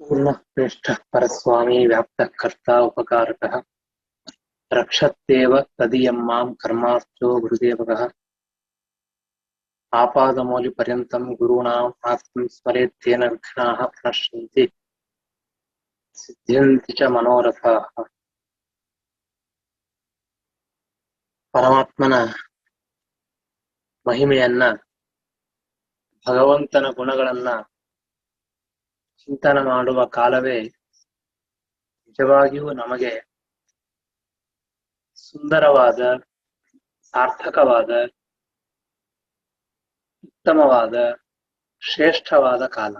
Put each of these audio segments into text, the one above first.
पूर्णः प्रेष्ठः परस्वामी व्याप्तः कर्ता उपकारकः रक्षत्येव तदीयं मां कर्मास्तु गुरुदेवकः आपादमौलिपर्यन्तं गुरूणाम् आस्तिं स्मरेत्तेन विघ्नाः प्रणश्यन्ति सिद्ध्यन्ति च मनोरथाः. ಪರಮಾತ್ಮನ ಮಹಿಮೆಯನ್ನ ಭಗವಂತನ ಗುಣಗಳನ್ನ ಚಿಂತನೆ ಮಾಡುವ ಕಾಲವೇ ನಿಜವಾಗಿಯೂ ನಮಗೆ ಸುಂದರವಾದ, ಸಾರ್ಥಕವಾದ, ಉತ್ತಮವಾದ, ಶ್ರೇಷ್ಠವಾದ ಕಾಲ.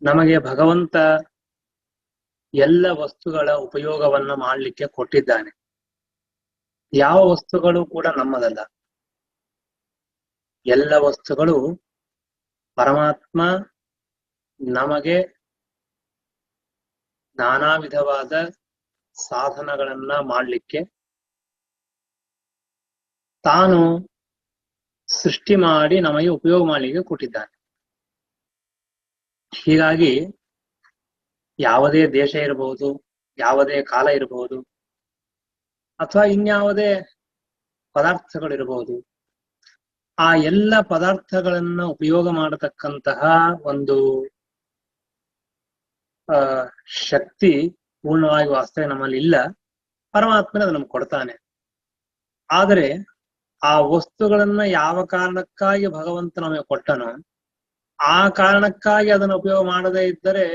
ನಮಗೆ ಭಗವಂತ ಎಲ್ಲ ವಸ್ತುಗಳ ಉಪಯೋಗವನ್ನ ಮಾಡಲಿಕ್ಕೆ ಕೊಟ್ಟಿದ್ದಾನೆ. ಯಾವ ವಸ್ತುಗಳು ಕೂಡ ನಮ್ಮದಲ್ಲ. ಎಲ್ಲ ವಸ್ತುಗಳು ಪರಮಾತ್ಮ ನಮಗೆ ನಾನಾ ವಿಧವಾದ ಸಾಧನಗಳನ್ನ ಮಾಡಲಿಕ್ಕೆ ತಾನು ಸೃಷ್ಟಿ ಮಾಡಿ ನಮಗೆ ಉಪಯೋಗ ಮಾಡಲಿಕ್ಕೆ ಕೊಟ್ಟಿದ್ದಾನೆ. ಹೀಗಾಗಿ ಯಾವುದೇ ದೇಶ ಇರಬಹುದು, ಯಾವುದೇ ಕಾಲ ಇರಬಹುದು, ಅಥವಾ ಇನ್ಯಾವುದೇ ಪದಾರ್ಥಗಳಿರಬಹುದು, ಆ ಎಲ್ಲ ಪದಾರ್ಥಗಳನ್ನ ಉಪಯೋಗ ಮಾಡತಕ್ಕಂತಹ ಒಂದು ಶಕ್ತಿ ಪೂರ್ಣವಾಗಿ ವಾಸ್ತವ ನಮ್ಮಲ್ಲಿ ಇಲ್ಲ. ಪರಮಾತ್ಮನ ಅದು ನಮ್ಗೆ ಕೊಡ್ತಾನೆ. ಆದರೆ ಆ ವಸ್ತುಗಳನ್ನ ಯಾವ ಕಾರಣಕ್ಕಾಗಿ ಭಗವಂತ ನಮಗೆ ಕೊಟ್ಟನೋ ಆ ಕಾರಣಕ್ಕಾಗಿ ಅದನ್ನು ಉಪಯೋಗ ಮಾಡದೇ ಇದ್ದರೆ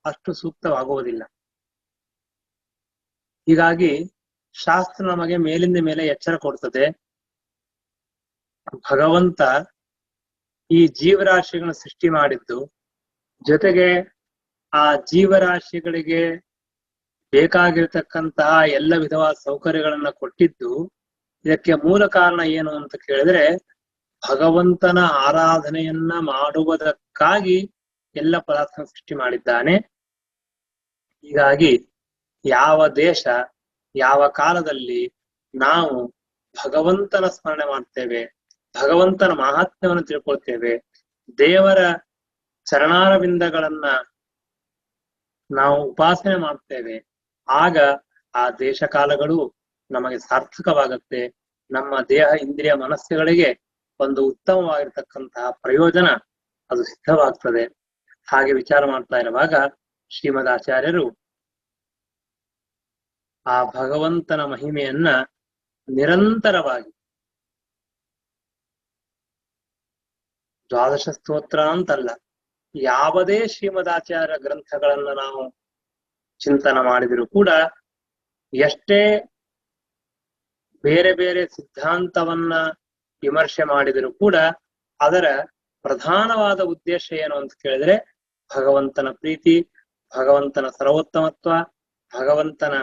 ಅಷ್ಟು ಸೂಕ್ತವಾಗುವುದಿಲ್ಲ. ಹೀಗಾಗಿ ಶಾಸ್ತ್ರ ನಮಗೆ ಮೇಲಿಂದ ಮೇಲೆ ಎಚ್ಚರ ಕೊಡ್ತದೆ. ಭಗವಂತ ಈ ಜೀವರಾಶಿಗಳನ್ನ ಸೃಷ್ಟಿ ಮಾಡಿದ್ದು, ಜೊತೆಗೆ ಆ ಜೀವರಾಶಿಗಳಿಗೆ ಬೇಕಾಗಿರ್ತಕ್ಕಂತಹ ಎಲ್ಲ ವಿಧವಾದ ಸೌಕರ್ಯಗಳನ್ನ ಕೊಟ್ಟಿದ್ದು, ಇದಕ್ಕೆ ಮೂಲ ಕಾರಣ ಏನು ಅಂತ ಕೇಳಿದ್ರೆ ಭಗವಂತನ ಆರಾಧನೆಯನ್ನ ಮಾಡುವುದಕ್ಕಾಗಿ ಎಲ್ಲ ಪದಾರ್ಥ ಸೃಷ್ಟಿ ಮಾಡಿದ್ದಾನೆ. ಹೀಗಾಗಿ ಯಾವ ದೇಶ, ಯಾವ ಕಾಲದಲ್ಲಿ ನಾವು ಭಗವಂತನ ಸ್ಮರಣೆ ಮಾಡ್ತೇವೆ, ಭಗವಂತನ ಮಹಾತ್ಮ್ಯವನ್ನು ತಿಳ್ಕೊಳ್ತೇವೆ, ದೇವರ ಚರಣಾರವಿಂದಗಳನ್ನ ನಾವು ಉಪಾಸನೆ ಮಾಡ್ತೇವೆ, ಆಗ ಆ ದೇಶ ಕಾಲಗಳು ನಮಗೆ ಸಾರ್ಥಕವಾಗುತ್ತೆ. ನಮ್ಮ ದೇಹ, ಇಂದ್ರಿಯ, ಮನಸ್ಸುಗಳಿಗೆ ಒಂದು ಉತ್ತಮವಾಗಿರ್ತಕ್ಕಂತಹ ಪ್ರಯೋಜನ ಅದು ಸಿದ್ಧವಾಗ್ತದೆ. ಹಾಗೆ ವಿಚಾರ ಮಾಡ್ತಾ ಇರುವಾಗ ಶ್ರೀಮದ್ ಆಚಾರ್ಯರು ಆ ಭಗವಂತನ ಮಹಿಮೆಯನ್ನ ನಿರಂತರವಾಗಿ ದ್ವಾದಶ ಸ್ತೋತ್ರ ಅಂತಲ್ಲ, ಯಾವುದೇ ಶ್ರೀಮದಾಚಾರ್ಯ ಗ್ರಂಥಗಳನ್ನ ನಾವು ಚಿಂತನೆ ಮಾಡಿದರೂ ಕೂಡ, ಎಷ್ಟೇ ಬೇರೆ ಬೇರೆ ಸಿದ್ಧಾಂತವನ್ನ ವಿಮರ್ಶೆ ಮಾಡಿದರೂ ಕೂಡ ಅದರ ಪ್ರಧಾನವಾದ ಉದ್ದೇಶ ಏನು ಅಂತ ಕೇಳಿದ್ರೆ ಭಗವಂತನ ಪ್ರೀತಿ, ಭಗವಂತನ ಸರ್ವೋತ್ತಮತ್ವ, ಭಗವಂತನ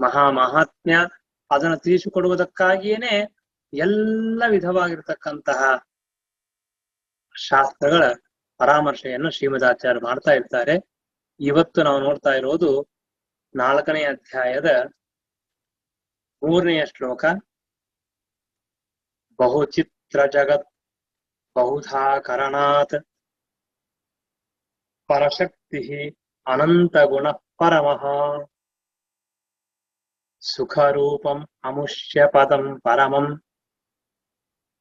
ಮಹಾತ್ಮ್ಯ ಅದನ್ನು ತಿಳಿಸಿಕೊಡುವುದಕ್ಕಾಗಿಯೇನೆ ಎಲ್ಲ ವಿಧವಾಗಿರ್ತಕ್ಕಂತಹ ಶಾಸ್ತ್ರಗಳ ಪರಾಮರ್ಶೆಯನ್ನು ಶ್ರೀಮದಾಚಾರ್ಯರು ಮಾಡ್ತಾ ಇರ್ತಾರೆ. ಇವತ್ತು ನಾವು ನೋಡ್ತಾ ಇರೋದು 4ನೇ ಅಧ್ಯಾಯದ 3ನೇ ಶ್ಲೋಕ. ಬಹುಚಿತ್ರ ಜಗತ್ ಬಹುಧಾ ಕರಣಾತ್ ಪರಶಕ್ತಿ ಅನಂತ ಗುಣ ಪರಮಃ ಸುಖರೂಪಂ ಅಮುಷ್ಯ ಪದಂ ಪರಮಂ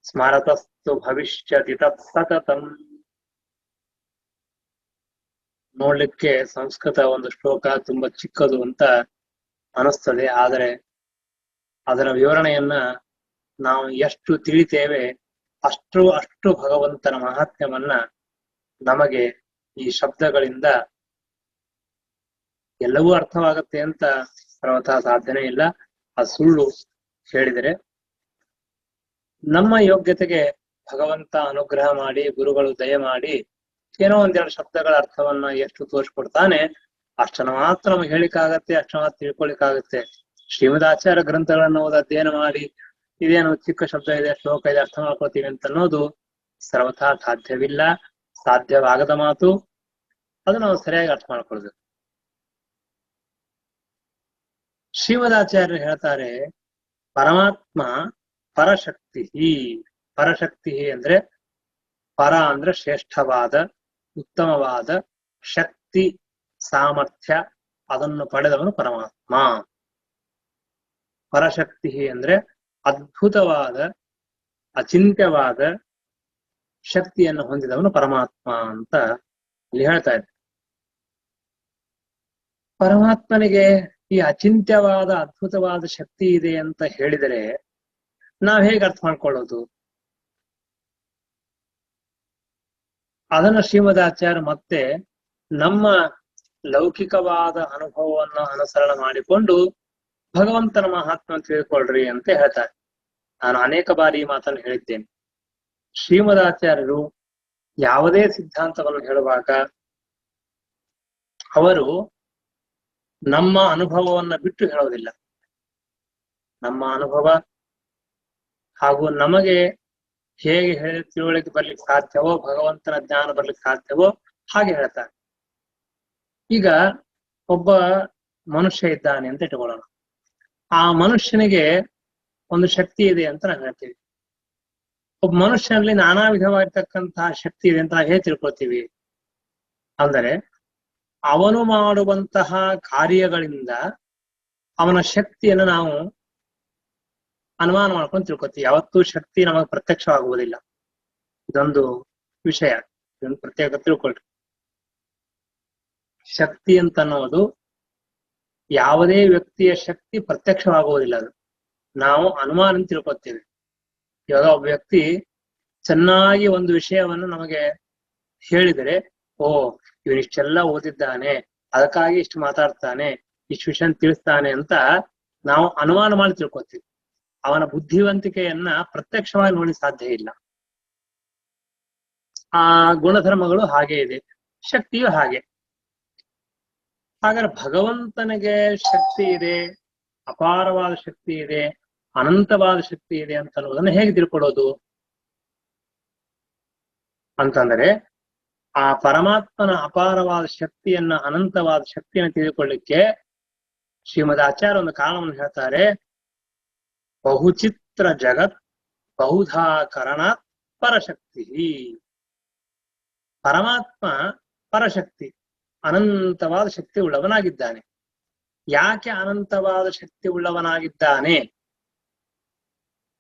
ಸ್ಮರತಸ್ತು ಭವಿಷ್ಯತಿ ತತ್ ಸತತಂ. ನೋಡ್ಲಿಕ್ಕೆ ಸಂಸ್ಕೃತ ಒಂದು ಶ್ಲೋಕ ತುಂಬಾ ಚಿಕ್ಕದು ಅಂತ ಅನಿಸ್ತದೆ. ಆದರೆ ಅದರ ವಿವರಣೆಯನ್ನ ನಾವು ಎಷ್ಟು ತಿಳಿತೇವೆ ಅಷ್ಟು ಭಗವಂತನ ಮಹಾತ್ಮ್ಯವನ್ನ ನಮಗೆ ಈ ಶಬ್ದಗಳಿಂದ ಎಲ್ಲವೂ ಅರ್ಥವಾಗುತ್ತೆ ಅಂತ ಸರ್ವಥಾ ಸಾಧ್ಯನೇ ಇಲ್ಲ. ಅದು ಸುಳ್ಳು ಹೇಳಿದರೆ. ನಮ್ಮ ಯೋಗ್ಯತೆಗೆ ಭಗವಂತ ಅನುಗ್ರಹ ಮಾಡಿ, ಗುರುಗಳು ದಯ ಮಾಡಿ ಏನೋ ಒಂದೆರಡು ಶಬ್ದಗಳ ಅರ್ಥವನ್ನ ಎಷ್ಟು ತೋರಿಸ್ಕೊಡ್ತಾನೆ ಅಷ್ಟನ್ನು ಮಾತ್ರ ನಮಗೆ ಹೇಳಿಕಾಗತ್ತೆ, ಅಷ್ಟನ್ನು ಮಾತ್ರ ತಿಳ್ಕೊಳಿಕ್ಕಾಗತ್ತೆ. ಶ್ರೀಮದಾಚಾರ್ಯ ಗ್ರಂಥಗಳನ್ನು ಓದಿ ಅಧ್ಯಯನ ಮಾಡಿ ಇದೇನು ಚಿಕ್ಕ ಶಬ್ದ ಇದೆ, ಶ್ಲೋಕ ಇದೆ, ಅರ್ಥ ಮಾಡ್ಕೊಳ್ತೀವಿ ಅಂತ ಅನ್ನೋದು ಸರ್ವಥಾ ಸಾಧ್ಯವಿಲ್ಲ, ಸಾಧ್ಯವಾಗದ ಮಾತು. ಅದು ನಾವು ಸರಿಯಾಗಿ ಅರ್ಥ ಮಾಡ್ಕೊಳ್ಬೇಕು. ಶ್ರೀಮದಾಚಾರ್ಯರು ಹೇಳ್ತಾರೆ, ಪರಮಾತ್ಮ ಪರಶಕ್ತಿ. ಪರಶಕ್ತಿ ಅಂದ್ರೆ ಪರ ಅಂದ್ರೆ ಶ್ರೇಷ್ಠವಾದ, ಉತ್ತಮವಾದ, ಶಕ್ತಿ ಸಾಮರ್ಥ್ಯ ಅದನ್ನು ಪಡೆದವನು ಪರಮಾತ್ಮ. ಪರಶಕ್ತಿ ಅಂದ್ರೆ ಅದ್ಭುತವಾದ ಅಚಿಂತ್ಯವಾದ ಶಕ್ತಿಯನ್ನು ಹೊಂದಿದವನು ಪರಮಾತ್ಮ ಅಂತ ಇಲ್ಲಿ ಹೇಳ್ತಾ ಇದ್ದ. ಪರಮಾತ್ಮನಿಗೆ ಈ ಅಚಿಂತ್ಯವಾದ ಅದ್ಭುತವಾದ ಶಕ್ತಿ ಇದೆ ಅಂತ ಹೇಳಿದರೆ ನಾವ್ ಹೇಗೆ ಅರ್ಥ ಮಾಡ್ಕೊಳ್ಳೋದು? ಅದನ್ನ ಶ್ರೀಮದಾಚಾರ್ಯ ಮತ್ತೆ ನಮ್ಮ ಲೌಕಿಕವಾದ ಅನುಭವವನ್ನು ಅನುಸರಣ ಮಾಡಿಕೊಂಡು ಭಗವಂತನ ಮಹಾತ್ಮ ತಿಳ್ಕೊಳ್ರಿ ಅಂತ ಹೇಳ್ತಾರೆ. ನಾನು ಅನೇಕ ಬಾರಿ ಈ ಮಾತನ್ನು ಹೇಳಿದ್ದೇನೆ. ಶ್ರೀಮದಾಚಾರ್ಯರು ಯಾವುದೇ ಸಿದ್ಧಾಂತವನ್ನು ಹೇಳುವಾಗ ಅವರು ನಮ್ಮ ಅನುಭವವನ್ನ ಬಿಟ್ಟು ಹೇಳೋದಿಲ್ಲ. ನಮ್ಮ ಅನುಭವ ಹಾಗೂ ನಮಗೆ ಹೇಗೆ ಹೇಳಿ ತಿಳುವಳಿಕೆ ಬರ್ಲಿಕ್ಕೆ ಸಾಧ್ಯವೋ, ಭಗವಂತನ ಜ್ಞಾನ ಬರ್ಲಿಕ್ಕೆ ಸಾಧ್ಯವೋ ಹಾಗೆ ಹೇಳ್ತಾರೆ. ಈಗ ಒಬ್ಬ ಮನುಷ್ಯ ಇದ್ದಾನೆ ಅಂತ ಇಟ್ಕೊಳ್ಳೋಣ. ಆ ಮನುಷ್ಯನಿಗೆ ಒಂದು ಶಕ್ತಿ ಇದೆ ಅಂತ ನಾವು ಹೇಳ್ತೀವಿ. ಒಬ್ಬ ಮನುಷ್ಯನಲ್ಲಿ ನಾನಾ ವಿಧವಾಗಿರ್ತಕ್ಕಂತಹ ಶಕ್ತಿ ಇದೆ ಅಂತ ಹೇಗೆ ತಿಳ್ಕೊಳ್ತೀವಿ ಅಂದರೆ, ಅವನು ಮಾಡುವಂತಹ ಕಾರ್ಯಗಳಿಂದ ಅವನ ಶಕ್ತಿಯನ್ನು ನಾವು ಅನುಮಾನ ಮಾಡ್ಕೊಂಡು ತಿಳ್ಕೊತೀವಿ. ಯಾವತ್ತೂ ಶಕ್ತಿ ನಮಗೆ ಪ್ರತ್ಯಕ್ಷವಾಗುವುದಿಲ್ಲ. ಇದೊಂದು ವಿಷಯ, ಇದೊಂದು ಪ್ರತ್ಯೇಕ ತಿಳ್ಕೊಳ್ರಿ. ಶಕ್ತಿ ಅಂತ ಅನ್ನೋದು ಯಾವುದೇ ವ್ಯಕ್ತಿಯ ಶಕ್ತಿ ಪ್ರತ್ಯಕ್ಷವಾಗುವುದಿಲ್ಲ. ಅದು ನಾವು ಅನುಮಾನ ತಿಳ್ಕೊತೀವಿ. ಇವಾಗ ಒಬ್ಬ ವ್ಯಕ್ತಿ ಚೆನ್ನಾಗಿ ಒಂದು ವಿಷಯವನ್ನು ನಮಗೆ ಹೇಳಿದರೆ, ಓ ಇವನಿಷ್ಟೆಲ್ಲ ಓದಿದ್ದಾನೆ, ಅದಕ್ಕಾಗಿ ಇಷ್ಟು ಮಾತಾಡ್ತಾನೆ, ಇಷ್ಟು ವಿಷಯ ತಿಳಿಸ್ತಾನೆ ಅಂತ ನಾವು ಅನುಮಾನ ಮಾಡಿ ತಿಳ್ಕೊತೀವಿ. ಅವನ ಬುದ್ಧಿವಂತಿಕೆಯನ್ನ ಪ್ರತ್ಯಕ್ಷವಾಗಿ ನೋಡಿ ಸಾಧ್ಯ ಇಲ್ಲ. ಆ ಗುಣಧರ್ಮಗಳು ಹಾಗೆ ಇದೆ, ಶಕ್ತಿಯು ಹಾಗೆ. ಹಾಗಾದ್ರೆ ಭಗವಂತನಿಗೆ ಶಕ್ತಿ ಇದೆ, ಅಪಾರವಾದ ಶಕ್ತಿ ಇದೆ, ಅನಂತವಾದ ಶಕ್ತಿ ಇದೆ ಅಂತ ಅನ್ನೋದನ್ನ ಹೇಗೆ ತಿಳ್ಕೊಳ್ಳೋದು ಅಂತಂದ್ರೆ, ಆ ಪರಮಾತ್ಮನ ಅಪಾರವಾದ ಶಕ್ತಿಯನ್ನ, ಅನಂತವಾದ ಶಕ್ತಿಯನ್ನು ತಿಳಿದುಕೊಳ್ಳಿಕ್ಕೆ ಶ್ರೀಮದ್ ಆಚಾರ್ಯ ಒಂದು ಕಾರಣವನ್ನು ಹೇಳ್ತಾರೆ. ಬಹುಚಿತ್ರ ಜಗತ್ ಬಹುಧಾ ಕರಣಾತ್ ಪರಶಕ್ತಿ. ಪರಮಾತ್ಮ ಪರಶಕ್ತಿ, ಅನಂತವಾದ ಶಕ್ತಿ ಉಳ್ಳವನಾಗಿದ್ದಾನೆ. ಯಾಕೆ ಅನಂತವಾದ ಶಕ್ತಿ ಉಳ್ಳವನಾಗಿದ್ದಾನೆ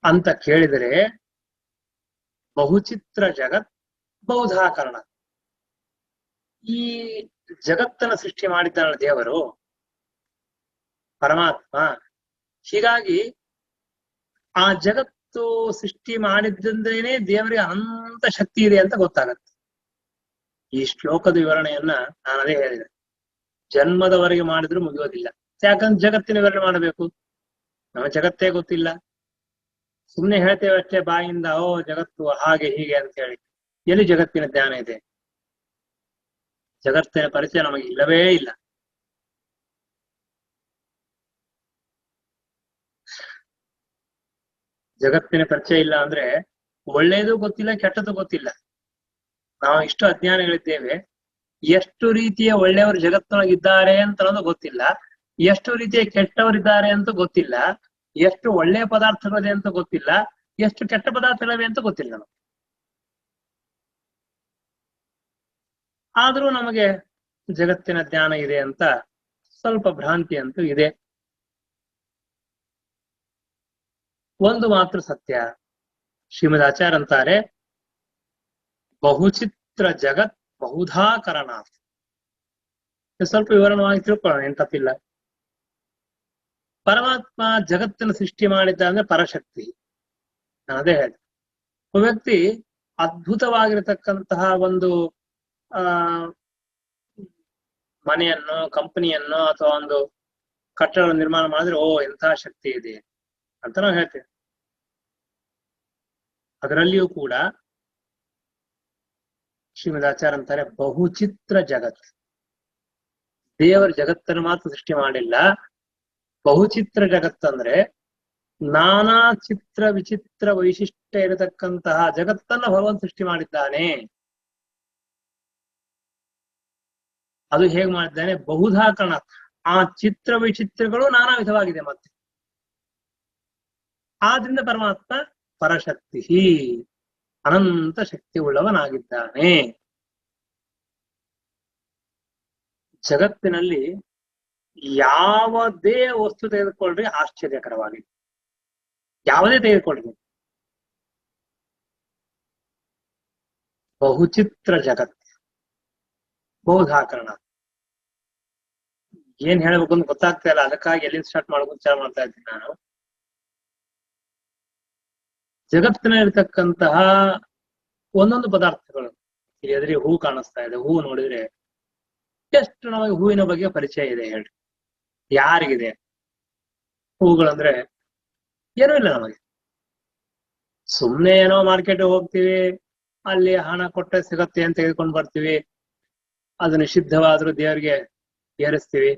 ಅಂತ ಕೇಳಿದರೆ, ಬಹುಚಿತ್ರ ಜಗತ್ ಬಹುಧಾಕರಣ. ಈ ಜಗತ್ತನ್ನ ಸೃಷ್ಟಿ ಮಾಡಿದ್ದಾನೆ ದೇವರು ಪರಮಾತ್ಮ. ಹೀಗಾಗಿ ಆ ಜಗತ್ತು ಸೃಷ್ಟಿ ಮಾಡಿದ್ದಂದ್ರೇನೆ ದೇವರಿಗೆ ಅನಂತ ಶಕ್ತಿ ಇದೆ ಅಂತ ಗೊತ್ತಾಗತ್ತೆ. ಈ ಶ್ಲೋಕದ ವಿವರಣೆಯನ್ನ ನಾನು ಅದೇ ಹೇಳಿದೆ. ಜನ್ಮದವರೆಗೆ ಮಾಡಿದ್ರು ಮುಗಿಯೋದಿಲ್ಲ. ಯಾಕಂದ್ರೆ ಜಗತ್ತಿನ ವಿವರಣೆ ಮಾಡಬೇಕು, ನಮ್ಮ ಜಗತ್ತೇ ಗೊತ್ತಿಲ್ಲ. ಸುಮ್ನೆ ಹೇಳ್ತೇವೆ ಅಷ್ಟೇ ಬಾಯಿಂದ, ಓ ಜಗತ್ತು ಹಾಗೆ ಹೀಗೆ ಅಂತ ಹೇಳಿ. ಎಲ್ಲಿ ಜಗತ್ತಿನ ಜ್ಞಾನ ಇದೆ? ಜಗತ್ತಿನ ಪರಿಚಯ ನಮಗೆ ಇಲ್ಲವೇ ಇಲ್ಲ. ಜಗತ್ತಿನ ಪರಿಚಯ ಇಲ್ಲ ಅಂದ್ರೆ ಒಳ್ಳೇದು ಗೊತ್ತಿಲ್ಲ, ಕೆಟ್ಟದ್ದು ಗೊತ್ತಿಲ್ಲ. ನಾವು ಇಷ್ಟು ಅಜ್ಞಾನಿಗಳಿದ್ದೇವೆ. ಎಷ್ಟು ರೀತಿಯ ಒಳ್ಳೆಯವರು ಜಗತ್ತಿನೊಳಗಿದ್ದಾರೆ ಅಂತ ಅನ್ನೋದು ಗೊತ್ತಿಲ್ಲ, ಎಷ್ಟು ರೀತಿಯ ಕೆಟ್ಟವರಿದ್ದಾರೆ ಅಂತ ಗೊತ್ತಿಲ್ಲ, ಎಷ್ಟು ಒಳ್ಳೆಯ ಪದಾರ್ಥಗಳಿದೆ ಅಂತ ಗೊತ್ತಿಲ್ಲ, ಎಷ್ಟು ಕೆಟ್ಟ ಪದಾರ್ಥಗಳಿವೆ ಅಂತ ಗೊತ್ತಿಲ್ಲ ನಮಗೆ. ಆದ್ರೂ ನಮಗೆ ಜಗತ್ತಿನ ಜ್ಞಾನ ಇದೆ ಅಂತ ಸ್ವಲ್ಪ ಭ್ರಾಂತಿ ಅಂತೂ ಇದೆ. ಒಂದು ಮಾತ್ರ ಸತ್ಯ, ಶ್ರೀಮದ್ ಆಚಾರ್ಯ ಅಂತಾರೆ, ಬಹುಚಿತ್ರ ಜಗತ್ ಬಹುಧಾಕರಣ. ಸ್ವಲ್ಪ ವಿವರಣವಾಗಿ ತಿಳ್ಕೊಳ್ಳೋಣ, ಏನ್ ತಪ್ಪಿಲ್ಲ. ಪರಮಾತ್ಮ ಜಗತ್ತನ್ನು ಸೃಷ್ಟಿ ಮಾಡಿದ್ದ ಅಂದ್ರೆ ಪರಶಕ್ತಿ. ನಾನು ಅದೇ ಹೇಳಿದೆ. ಒಬ್ಬ ವ್ಯಕ್ತಿ ಅದ್ಭುತವಾಗಿರತಕ್ಕಂತಹ ಒಂದು ಮನೆಯನ್ನು, ಕಂಪನಿಯನ್ನು ಅಥವಾ ಒಂದು ಕಟ್ಟಡ ನಿರ್ಮಾಣ ಮಾಡಿದ್ರೆ, ಓ ಎಂತಹ ಶಕ್ತಿ ಇದೆ ಅಂತ ನಾವು ಹೇಳ್ತೇವೆ. ಅದರಲ್ಲಿಯೂ ಕೂಡ ಶ್ರೀಮದ್ ಆಚಾರ್ಯ ಅಂತಾರೆ, ಬಹುಚಿತ್ರ ಜಗತ್. ದೇವರ ಜಗತ್ತನ್ನು ಮಾತ್ರ ಸೃಷ್ಟಿ ಮಾಡಿಲ್ಲ. ಬಹುಚಿತ್ರ ಜಗತ್ತಂದ್ರೆ ನಾನಾ ಚಿತ್ರ ವಿಚಿತ್ರ ವೈಶಿಷ್ಟ್ಯ ಇರತಕ್ಕಂತಹ ಜಗತ್ತನ್ನ ಭಗವಂತ ಸೃಷ್ಟಿ ಮಾಡಿದ್ದಾನೆ. ಅದು ಹೇಗೆ ಮಾಡಿದ್ದಾನೆ? ಬಹುಧಾಕರಣ. ಆ ಚಿತ್ರ ವೈಚಿತ್ರಗಳು ನಾನಾ ವಿಧವಾಗಿದೆ. ಮತ್ತೆ ಆದ್ರಿಂದ ಪರಮಾತ್ಮ ಪರಶಕ್ತಿ, ಅನಂತ ಶಕ್ತಿ ಉಳ್ಳವನಾಗಿದ್ದಾನೆ. ಜಗತ್ತಿನಲ್ಲಿ ಯಾವುದೇ ವಸ್ತು ತೆಗೆದುಕೊಳ್ಳ್ರಿ ಆಶ್ಚರ್ಯಕರವಾಗಿದೆ. ಯಾವುದೇ ತೆಗೆದುಕೊಳ್ಳ್ರಿ, ಬಹುಚಿತ್ರ ಜಗತ್, ಬಹುಧಾಕರಣ. ಏನ್ ಹೇಳ್ಬೇಕು ಅಂತ ಗೊತ್ತಾಗ್ತಾ ಇಲ್ಲ, ಅದಕ್ಕಾಗಿ ಎಲ್ಲಿಂದ ಸ್ಟಾರ್ಟ್ ಮಾಡೋದು ವಿಚಾರ ಮಾಡ್ತಾ ಇದ್ದೀನಿ ನಾನು. ಜಗತ್ತಿನಲ್ಲಿರ್ತಕ್ಕಂತಹ ಒಂದೊಂದು ಪದಾರ್ಥಗಳು, ಎದುರಿ ಹೂ ಕಾಣಿಸ್ತಾ ಇದೆ, ಹೂ ನೋಡಿದ್ರೆ ಎಷ್ಟು ನಮಗೆ ಹೂವಿನ ಬಗ್ಗೆ ಪರಿಚಯ ಇದೆ ಹೇಳ್ರಿ? ಯಾರಿಗಿದೆ? ಹೂಗಳಂದ್ರೆ ಏನೂ ಇಲ್ಲ ನಮಗೆ. ಸುಮ್ನೆ ಏನೋ ಮಾರ್ಕೆಟ್ ಹೋಗ್ತೀವಿ, ಅಲ್ಲಿ ಹಣ ಕೊಟ್ಟರೆ ಸಿಗತ್ತೆ ಅಂತ ತೆಗೆದುಕೊಂಡು ಬರ್ತೀವಿ, ಅದು ನಿಷಿದ್ಧವಾದ್ರೂ ದೇವರಿಗೆ ಏರಿಸ್ತೀವಿ.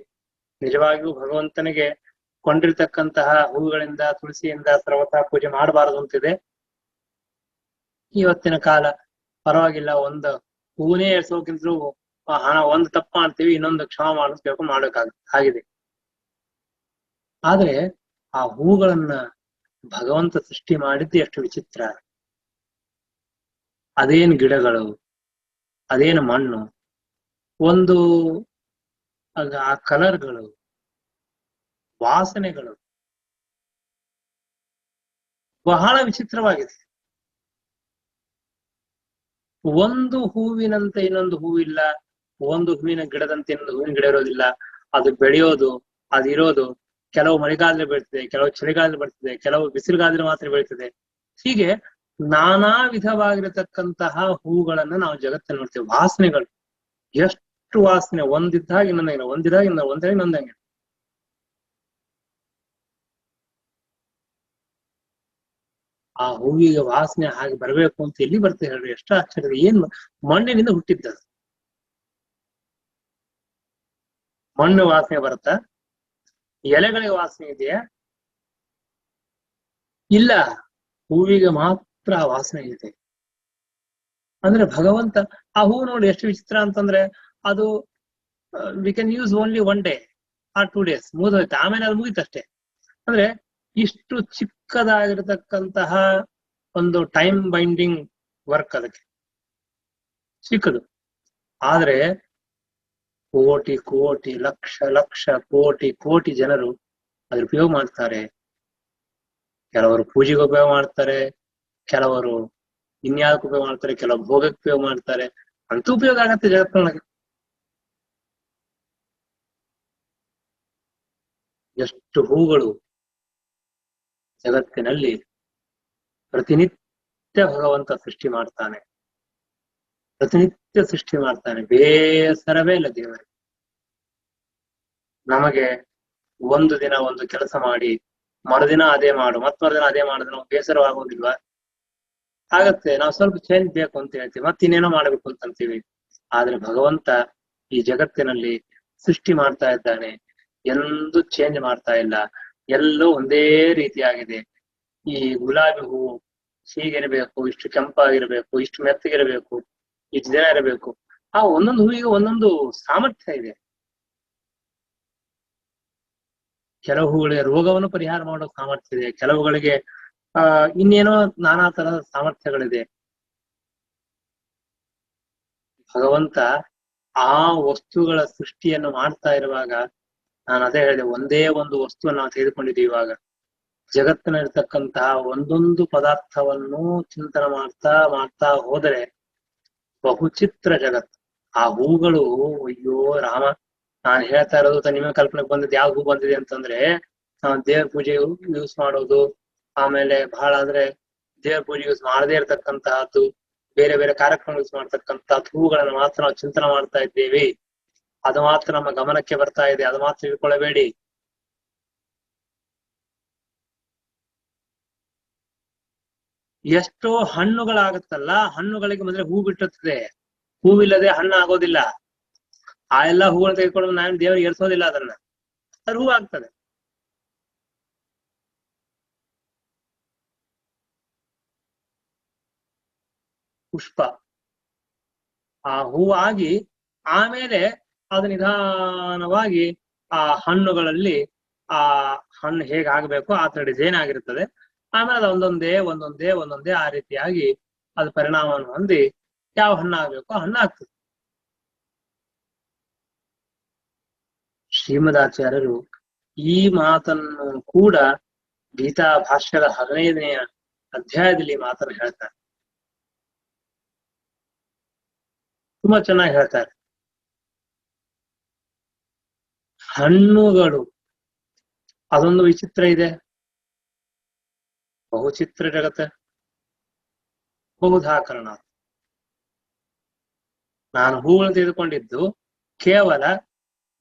ನಿಜವಾಗಿಯೂ ಭಗವಂತನಿಗೆ ಕೊಂಡಿರ್ತಕ್ಕಂತಹ ಹೂಗಳಿಂದ, ತುಳಸಿಯಿಂದ ಸರ್ವತಾ ಪೂಜೆ ಮಾಡಬಾರದು ಅಂತಿದೆ. ಇವತ್ತಿನ ಕಾಲ ಪರವಾಗಿಲ್ಲ, ಒಂದು ಹೂನೇ ಏರ್ಸೋಕ್ಕಿಂತಲೂ ಹಣ ಒಂದು ತಪ್ಪ ಮಾಡ್ತೀವಿ, ಇನ್ನೊಂದು ಕ್ಷಮ ಮಾಡಿಸ್ಬೇಕು, ಆಗಿದೆ. ಆದ್ರೆ ಆ ಹೂಗಳನ್ನ ಭಗವಂತ ಸೃಷ್ಟಿ ಮಾಡಿದ್ದು ಎಷ್ಟು ವಿಚಿತ್ರ. ಅದೇನು ಗಿಡಗಳು, ಅದೇನು ಮಣ್ಣು, ಒಂದು ಆ ಕಲರ್ಗಳು, ವಾಸನೆಗಳು ಬಹಳ ವಿಚಿತ್ರವಾಗಿದೆ. ಒಂದು ಹೂವಿನಂತೆ ಇನ್ನೊಂದು ಹೂವಿಲ್ಲ, ಒಂದು ಹೂವಿನ ಗಿಡದಂತೆ ಇನ್ನೊಂದು ಹೂವಿನ ಗಿಡ ಇರೋದಿಲ್ಲ. ಅದು ಬೆಳೆಯೋದು, ಅದಿರೋದು ಕೆಲವು ಮಳೆಗಾಲದಲ್ಲಿ ಬೆಳೀತದೆ, ಕೆಲವು ಚಳಿಗಾಲದಲ್ಲಿ ಬರ್ತದೆ, ಕೆಲವು ಬಿಸಿಲುಗಾಲದಲ್ಲಿ ಮಾತ್ರ ಬೆಳೀತದೆ. ಹೀಗೆ ನಾನಾ ವಿಧವಾಗಿರತಕ್ಕಂತಹ ಹೂಗಳನ್ನ ನಾವು ಜಗತ್ತಲ್ಲಿ ನೋಡ್ತೇವೆ. ವಾಸನೆಗಳು ಎಷ್ಟು ವಾಸನೆ, ಒಂದಿದ್ದಾಗ ಇನ್ನೊಂದಂಗಿಲ್ಲ, ಒಂದಿದಾಗ ಇನ್ನೊಂದಂಗಿಲ್ಲ. ಆ ಹೂವಿಗೆ ವಾಸನೆ ಹಾಗೆ ಬರಬೇಕು ಅಂತ ಎಲ್ಲಿ ಬರ್ತದೆ ಹೇಳ್ರಿ? ಎಷ್ಟು ಆಶ್ಚರ್ಯ! ಏನ್ ಮಣ್ಣಿನಿಂದ ಹುಟ್ಟಿದ್ದ ಮಣ್ಣು ವಾಸನೆ ಬರುತ್ತಾ? ಎಲೆಗಳಿಗೆ ವಾಸನೆ ಇದೆಯಾ? ಇಲ್ಲ, ಹೂವಿಗೆ ಮಾತ್ರ ವಾಸನೆ ಇದೆ. ಅಂದ್ರೆ ಭಗವಂತ ಆ ಹೂ ನೋಡಿ ಎಷ್ಟು ವಿಚಿತ್ರ ಅಂತಂದ್ರೆ, ಅದು we can use only 1 day or 2 days, ಮುಗಿದೋಯ್ತು, ಆಮೇಲೆ ಅದು ಮುಗೀತಷ್ಟೇ. ಅಂದ್ರೆ ಇಷ್ಟು ಚಿಕ್ಕದಾಗಿರತಕ್ಕಂತಹ ಒಂದು ಟೈಮ್ ಬೈಂಡಿಂಗ್ ವರ್ಕ್ ಅದಕ್ಕೆ ಚಿಕ್ಕದು. ಆದ್ರೆ ಕೋಟಿ ಕೋಟಿ ಲಕ್ಷ ಲಕ್ಷ ಕೋಟಿ ಕೋಟಿ ಜನರು ಅದ್ರ ಉಪಯೋಗ ಮಾಡ್ತಾರೆ. ಕೆಲವರು ಪೂಜೆಗೆ ಉಪಯೋಗ ಮಾಡ್ತಾರೆ, ಕೆಲವರು ಇನ್ಯಾವುದಕ್ಕೆ ಉಪಯೋಗ ಮಾಡ್ತಾರೆ, ಕೆಲವರು ಭೋಗಕ್ಕೆ ಉಪಯೋಗ ಮಾಡ್ತಾರೆ. ಅಂತೂ ಉಪಯೋಗ ಆಗತ್ತೆ ಜಗತ್ತಿನೊಳಗೆ. ಎಷ್ಟು ಹೂಗಳು ಜಗತ್ತಿನಲ್ಲಿ ಪ್ರತಿನಿತ್ಯ ಭಗವಂತ ಸೃಷ್ಟಿ ಮಾಡ್ತಾನೆ, ಪ್ರತಿನಿತ್ಯ ಸೃಷ್ಟಿ ಮಾಡ್ತಾನೆ. ಬೇಸರವೇ ಇಲ್ಲ ದೇವರಿಗೆ. ನಮಗೆ ಒಂದು ದಿನ ಒಂದು ಕೆಲಸ ಮಾಡಿ ಮರುದಿನ ಅದೇ ಮಾಡು, ಮತ್ತೊಂದಿನ ಅದೇ ಮಾಡಿದ್ರೆ ನಾವು ಬೇಸರವಾಗೋದಿಲ್ವಾ? ಆಗತ್ತೆ. ನಾವು ಸ್ವಲ್ಪ ಚೇಂಜ್ ಬೇಕು ಅಂತ ಹೇಳ್ತೀವಿ, ಮತ್ತಿನ್ನೇನೋ ಮಾಡ್ಬೇಕು ಅಂತ ಅಂತೀವಿ. ಆದ್ರೆ ಭಗವಂತ ಈ ಜಗತ್ತಿನಲ್ಲಿ ಸೃಷ್ಟಿ ಮಾಡ್ತಾ ಇದ್ದಾನೆ, ಎಂದು ಚೇಂಜ್ ಮಾಡ್ತಾ ಇಲ್ಲ, ಎಲ್ಲೂ ಒಂದೇ ರೀತಿಯಾಗಿದೆ. ಈ ಗುಲಾಬಿ ಹೂವು ಹೀಗಿರಬೇಕು, ಇಷ್ಟು ಕೆಂಪಾಗಿರ್ಬೇಕು, ಇಷ್ಟು ಮೆತ್ತಗಿರಬೇಕು, ಇಷ್ಟು ದಿನ ಇರಬೇಕು. ಆ ಒಂದೊಂದು ಹೂವಿಗೆ ಒಂದೊಂದು ಸಾಮರ್ಥ್ಯ ಇದೆ. ಕೆಲವು ಹೂಗಳಿಗೆ ರೋಗವನ್ನು ಪರಿಹಾರ ಮಾಡೋ ಸಾಮರ್ಥ್ಯ ಇದೆ, ಕೆಲವುಗಳಿಗೆ ಇನ್ನೇನೋ ನಾನಾ ತರದ ಸಾಮರ್ಥ್ಯಗಳಿದೆ. ಭಗವಂತ ಆ ವಸ್ತುಗಳ ಸೃಷ್ಟಿಯನ್ನು ಮಾಡ್ತಾ ಇರುವಾಗ, ನಾನು ಅದೇ ಹೇಳಿದೆ, ಒಂದೇ ಒಂದು ವಸ್ತುವನ್ನು ನಾವು ತೆಗೆದುಕೊಂಡಿದ್ದೀವಿ. ಇವಾಗ ಜಗತ್ತಿನಲ್ಲಿರ್ತಕ್ಕಂತಹ ಒಂದೊಂದು ಪದಾರ್ಥವನ್ನು ಚಿಂತನೆ ಮಾಡ್ತಾ ಮಾಡ್ತಾ ಹೋದರೆ ಬಹುಚಿತ್ರ ಜಗತ್ತು. ಆ ಹೂಗಳು, ಅಯ್ಯೋ ರಾಮ, ನಾನು ಹೇಳ್ತಾ ಇರೋದು ನಿಮ್ಮ ಕಲ್ಪನೆಗೆ ಬಂದಿದ್ದು ಯಾವ ಹೂ ಬಂದಿದೆ ಅಂತಂದ್ರೆ, ದೇವ್ರ ಪೂಜೆ ಯೂಸ್ ಮಾಡೋದು, ಆಮೇಲೆ ಬಹಳ ಅಂದ್ರೆ ದೇವ್ರ ಪೂಜೆ ಯೂಸ್ ಮಾಡದೇ ಇರತಕ್ಕಂತಹದ್ದು, ಬೇರೆ ಬೇರೆ ಕಾರ್ಯಕ್ರಮ ಯೂಸ್ ಮಾಡ್ತಕ್ಕಂತಹ ಹೂಗಳನ್ನು ಮಾತ್ರ ನಾವು ಚಿಂತನೆ ಮಾಡ್ತಾ ಇದ್ದೇವೆ. ಅದು ಮಾತ್ರ ನಮ್ಮ ಗಮನಕ್ಕೆ ಬರ್ತಾ ಇದೆ, ಅದು ಮಾತ್ರ ತಿಳ್ಕೊಳ್ಳಬೇಡಿ. ಎಷ್ಟೋ ಹಣ್ಣುಗಳಾಗತ್ತಲ್ಲ, ಹಣ್ಣುಗಳಿಗೆ ಮೊದಲೇ ಹೂ ಬಿಟ್ಟಿರ್ತದೆ, ಹೂವಿಲ್ಲದೆ ಹಣ್ಣು ಆಗೋದಿಲ್ಲ. ಆ ಎಲ್ಲಾ ಹೂವನ್ನು ತೆಗೆದುಕೊಂಡು ನಾನು ದೇವರಿಗೆ ಏರ್ಸೋದಿಲ್ಲ, ಅದನ್ನ ಅದು ಹೂ ಆಗ್ತದೆ. ಪುಷ್ಪ ಆ ಹೂವಾಗಿ ಆಮೇಲೆ ಅದು ನಿಧಾನವಾಗಿ ಆ ಹಣ್ಣುಗಳಲ್ಲಿ ಆ ಹಣ್ಣು ಹೇಗಾಗಬೇಕು ಆ ತರ ಡಿಸೈನ್ ಆಗಿರ್ತದೆ. ಆಮೇಲೆ ಅದು ಒಂದೊಂದೇ ಒಂದೊಂದೇ ಒಂದೊಂದೇ ಆ ರೀತಿಯಾಗಿ ಅದು ಪರಿಣಾಮವನ್ನು ಹೊಂದಿ ಯಾವ ಹಣ್ಣು ಆಗ್ಬೇಕು ಆ ಹಣ್ಣು ಆಗ್ತದೆ. ಶ್ರೀಮದಾಚಾರ್ಯರು ಈ ಮಾತನ್ನು ಕೂಡ ಗೀತಾ ಭಾಷ್ಯದ 15ನೇ ಅಧ್ಯಾಯದಲ್ಲಿ ಮಾತನ್ನು ಹೇಳ್ತಾರೆ. ತುಂಬಾ ಚೆನ್ನಾಗಿ ಹೇಳ್ತಾರೆ. ಹಣ್ಣುಗಳು ಅದೊಂದು ವಿಚಿತ್ರ ಇದೆ, ಬಹುಚಿತ್ರ ಜಗತ್ತ, ಬಹುಧಾಕರಣ. ನಾನು ಹೂವನ್ನು ತೆಗೆದುಕೊಂಡಿದ್ದು ಕೇವಲ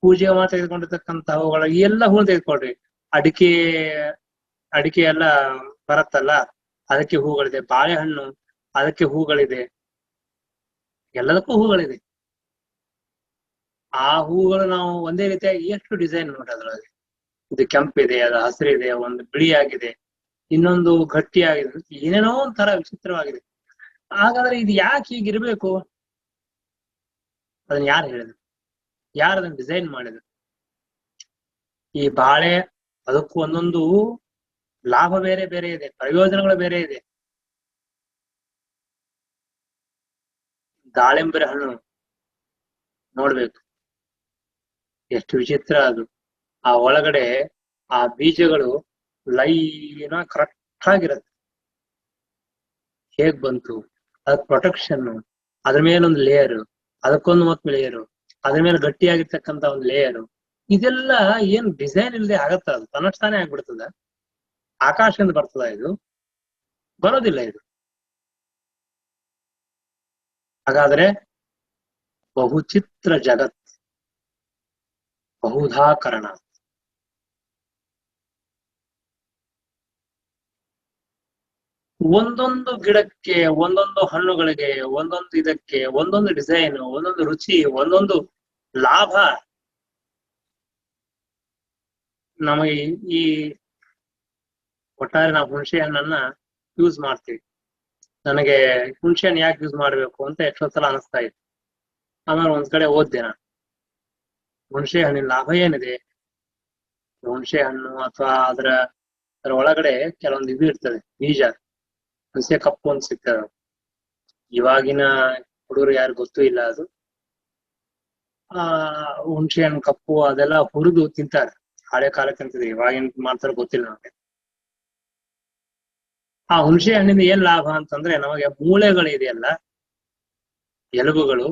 ಪೂಜೆಗೆ ಮಾತ್ರ ತೆಗೆದುಕೊಂಡಿರ್ತಕ್ಕಂಥ ಹೂಗಳ ಎಲ್ಲ ಹೂವನ್ನು ತೆಗೆದುಕೊಳ್ರಿ. ಅಡಿಕೆ ಎಲ್ಲ ಬರತ್ತಲ್ಲ, ಅದಕ್ಕೆ ಹೂಗಳಿದೆ. ಬಾಳೆಹಣ್ಣು ಅದಕ್ಕೆ ಹೂಗಳಿದೆ, ಎಲ್ಲದಕ್ಕೂ ಹೂಗಳಿದೆ. ಆ ಹೂಗಳು ನಾವು ಒಂದೇ ರೀತಿಯಾಗಿ ಎಷ್ಟು ಡಿಸೈನ್ ನೋಡಿ ಅದ್ರೊಳಗೆ. ಇದು ಕೆಂಪಿದೆ, ಅದು ಹಸಿರಿದೆ, ಒಂದು ಬಿಳಿಯಾಗಿದೆ, ಇನ್ನೊಂದು ಗಟ್ಟಿಯಾಗಿದೆ, ಏನೇನೋ ಒಂಥರ ವಿಚಿತ್ರವಾಗಿದೆ. ಹಾಗಾದ್ರೆ ಇದು ಯಾಕೆ ಹೀಗಿರ್ಬೇಕು? ಅದನ್ನ ಯಾರು ಹೇಳಿದ್ರು? ಯಾರು ಅದನ್ನ ಡಿಸೈನ್ ಮಾಡಿದ್ರು? ಈ ಬಾಳೆ ಅದಕ್ಕೂ ಒಂದೊಂದು ಲಾಭ ಬೇರೆ ಬೇರೆ ಇದೆ, ಪ್ರಯೋಜನಗಳು ಬೇರೆ ಇದೆ. ದಾಳಿಂಬೆ ಹಣ್ಣು ನೋಡ್ಬೇಕು, ಎಷ್ಟು ವಿಚಿತ್ರ ಅದು. ಆ ಒಳಗಡೆ ಆ ಬೀಜಗಳು ಲೈನ ಕರೆಕ್ಟ್ ಆಗಿರುತ್ತೆ. ಹೇಗ್ ಬಂತು? ಅದ್ ಪ್ರೊಟೆಕ್ಷನ್, ಅದ್ರ ಮೇಲೊಂದು ಲೇಯರು, ಅದಕ್ಕೊಂದು ಮತ್ತೆ ಲೇಯರು, ಅದ್ರ ಮೇಲೆ ಗಟ್ಟಿಯಾಗಿರ್ತಕ್ಕಂಥ ಒಂದು ಲೇಯರು. ಇದೆಲ್ಲ ಏನ್ ಡಿಸೈನ್ ಇಲ್ಲದೆ ಆಗತ್ತ? ಅದು ತನ್ನಷ್ಟಾನೇ ಆಗ್ಬಿಡ್ತದ? ಆಕಾಶದಿಂದ ಬರ್ತದ? ಇದು ಬರೋದಿಲ್ಲ. ಇದು ಹಾಗಾದ್ರೆ ಬಹುಚಿತ್ರ ಜಗತ್, ಬಹುಧಾಕರಣ. ಒಂದೊಂದು ಗಿಡಕ್ಕೆ, ಒಂದೊಂದು ಹಣ್ಣುಗಳಿಗೆ, ಒಂದೊಂದು ಇದಕ್ಕೆ ಒಂದೊಂದು ಡಿಸೈನ್, ಒಂದೊಂದು ರುಚಿ, ಒಂದೊಂದು ಲಾಭ. ನಮಗೆ ಈ ಒಟ್ಟಾರೆ ನಾವು ಹುಣಸೆ ಹಣ್ಣನ್ನ ಯೂಸ್ ಮಾಡ್ತೀವಿ. ನನಗೆ ಹುಣಸೆ ಹಣ್ಣು ಯಾಕೆ ಯೂಸ್ ಮಾಡ್ಬೇಕು ಅಂತ ಎಷ್ಟೋ ಸಲ ಅನಿಸ್ತಾ ಇತ್ತು. ಆಮೇಲೆ ಒಂದ್ ಕಡೆ ಓದ್ದೆ ನಾನು, ಹುಣಸೆ ಹಣ್ಣಿನ ಲಾಭ ಏನಿದೆ. ಹುಣಸೆ ಹಣ್ಣು ಅಥವಾ ಅದರ ಒಳಗಡೆ ಕೆಲವೊಂದು ಇದು ಇರ್ತದೆ, ಬೀಜ, ಹುಣಸೆ ಕಪ್ಪು ಅಂತ ಸಿಗ್ತದೆ. ಇವಾಗಿನ ಹುಡುಗರು ಯಾರು ಗೊತ್ತೂ ಇಲ್ಲ ಅದು. ಹುಣಸೆ ಹಣ್ಣು ಕಪ್ಪು ಅದೆಲ್ಲ ಹುರಿದು ತಿಂತಾರೆ. ಹಳೆ ಕಾಲಕ್ಕೆ ಅಂತಿದೆ, ಇವಾಗಿನ ಮಾಡ್ತಾರೆ ಗೊತ್ತಿಲ್ಲ ನಮಗೆ. ಆ ಹುಣಸೆ ಹಣ್ಣಿಂದ ಏನ್ ಲಾಭ ಅಂತಂದ್ರೆ, ನಮಗೆ ಮೂಳೆಗಳಿದೆಯಲ್ಲ, ಎಲುಬುಗಳು,